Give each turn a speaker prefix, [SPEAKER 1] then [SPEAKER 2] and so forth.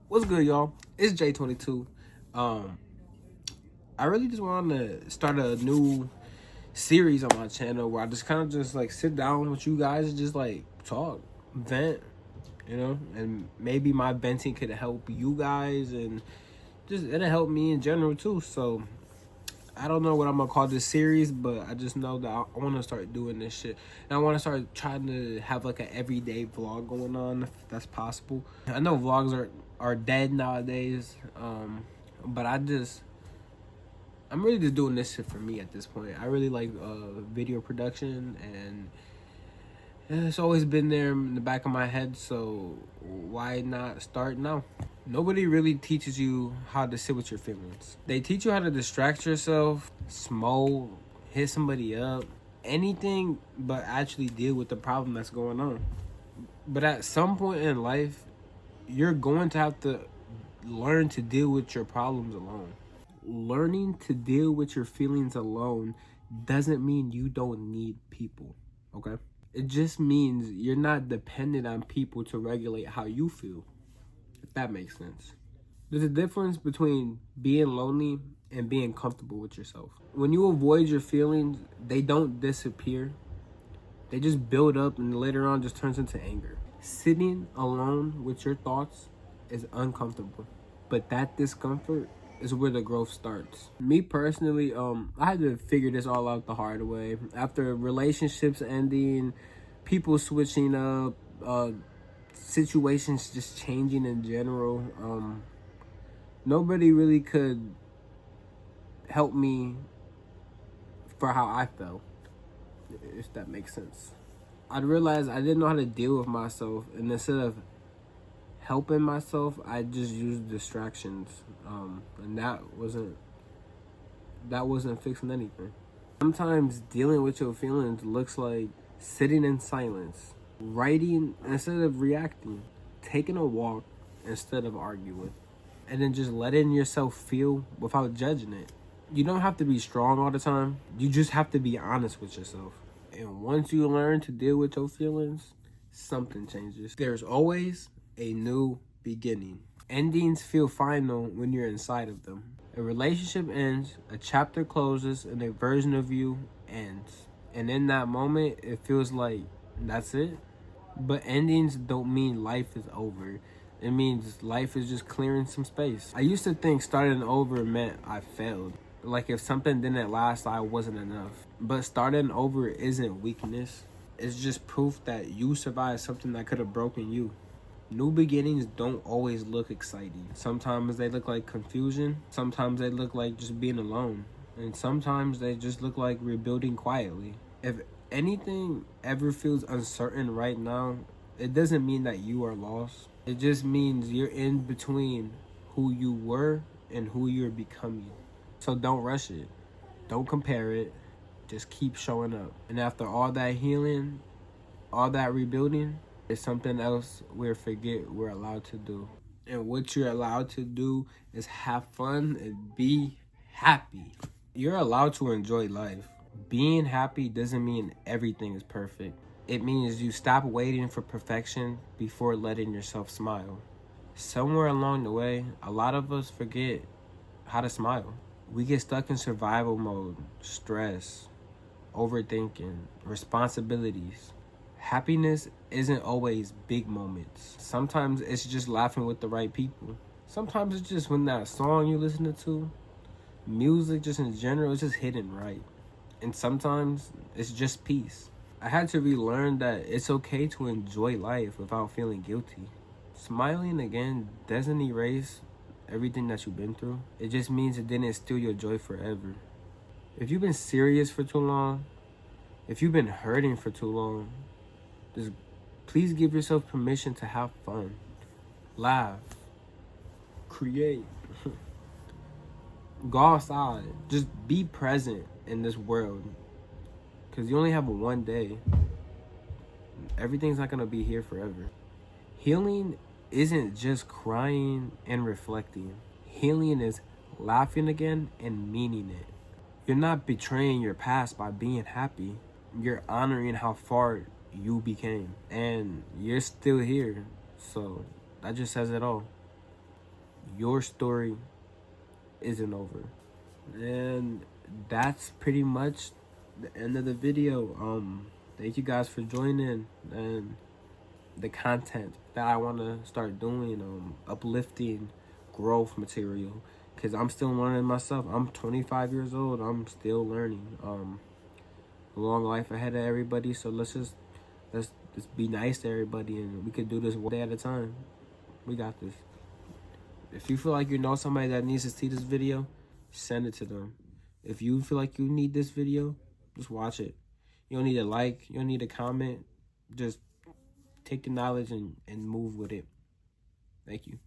[SPEAKER 1] What's good, y'all? It's J22. Um, I really just wanted to start a new series on my channel where I just kind of just like sit down with you guys and just like talk, vent, and maybe my venting could help you guys and just it'll help me in general too. So I don't know what I'm gonna call this series, but I just know that I want to start doing this shit. And I want to start trying to have like an everyday vlog going on, if that's possible. I know vlogs are dead nowadays, but I'm really just doing this shit for me at this point. I really like video production, and it's always been there in the back of my head. So why not start now? Nobody really teaches you how to sit with your feelings. They teach you how to distract yourself, smoke, hit somebody up, anything but actually deal with the problem that's going on. But at some point in life, you're going to have to learn to deal with your problems alone. Learning to deal with your feelings alone doesn't mean you don't need people, okay? It just means you're not dependent on people to regulate how you feel, if that makes sense. There's a difference between being lonely and being comfortable with yourself. When you avoid your feelings, they don't disappear. They just build up and later on just turns into anger. Sitting alone with your thoughts is uncomfortable, but that discomfort is where the growth starts. Me personally, I had to figure this all out the hard way. After relationships ending, people switching up, situations just changing in general, nobody really could help me for how I felt, if that makes sense. I'd realized I didn't know how to deal with myself, and instead of helping myself, I just used distractions, and that wasn't fixing anything. Sometimes dealing with your feelings looks like sitting in silence, writing instead of reacting, taking a walk instead of arguing, and then just letting yourself feel without judging it. You don't have to be strong all the time. You just have to be honest with yourself. And once you learn to deal with your feelings, something changes. There's always a new beginning. Endings feel final when you're inside of them. A relationship ends, a chapter closes, and a version of you ends. And in that moment, it feels like that's it. But endings don't mean life is over. It means life is just clearing some space. I used to think starting over meant I failed. Like if something didn't last, I wasn't enough. But starting over isn't weakness. It's just proof that you survived something that could have broken you. New beginnings don't always look exciting. Sometimes they look like confusion. Sometimes they look like just being alone. And sometimes they just look like rebuilding quietly. If anything ever feels uncertain right now, it doesn't mean that you are lost. It just means you're in between who you were and who you're becoming. So don't rush it. Don't compare it. Just keep showing up. And after all that healing, all that rebuilding, it's something else we forget we're allowed to do. And what you're allowed to do is have fun and be happy. You're allowed to enjoy life. Being happy doesn't mean everything is perfect. It means you stop waiting for perfection before letting yourself smile. Somewhere along the way, a lot of us forget how to smile. We get stuck in survival mode, stress, overthinking, responsibilities. Happiness isn't always big moments. Sometimes it's just laughing with the right people. Sometimes it's just when that song you're listening to, music just in general, is just hitting right. And sometimes it's just peace. I had to relearn that it's okay to enjoy life without feeling guilty. Smiling again doesn't erase everything that you've been through. It just means it didn't steal your joy forever. If you've been serious for too long, if you've been hurting for too long, just please give yourself permission to have fun, laugh, create, go outside, just be present in this world. Because you only have one day. Everything's not going to be here forever. Healing isn't just crying and reflecting. Healing is laughing again and meaning it. You're not betraying your past by being happy. You're honoring how far you became. And you're still here. So that just says it all. your story isn't over. And that's pretty much the end of the video. Thank you guys for joining, and the content that I want to start doing, uplifting growth material, because I'm still learning myself. I'm 25 years old. I'm still learning. A long life ahead of everybody. So let's just be nice to everybody, and we can do this one day at a time. We got this. If you feel like you know somebody that needs to see this video, send it to them. If you feel like you need this video, just watch it. You don't need a like. You don't need a comment. Just take the knowledge and move with it. Thank you.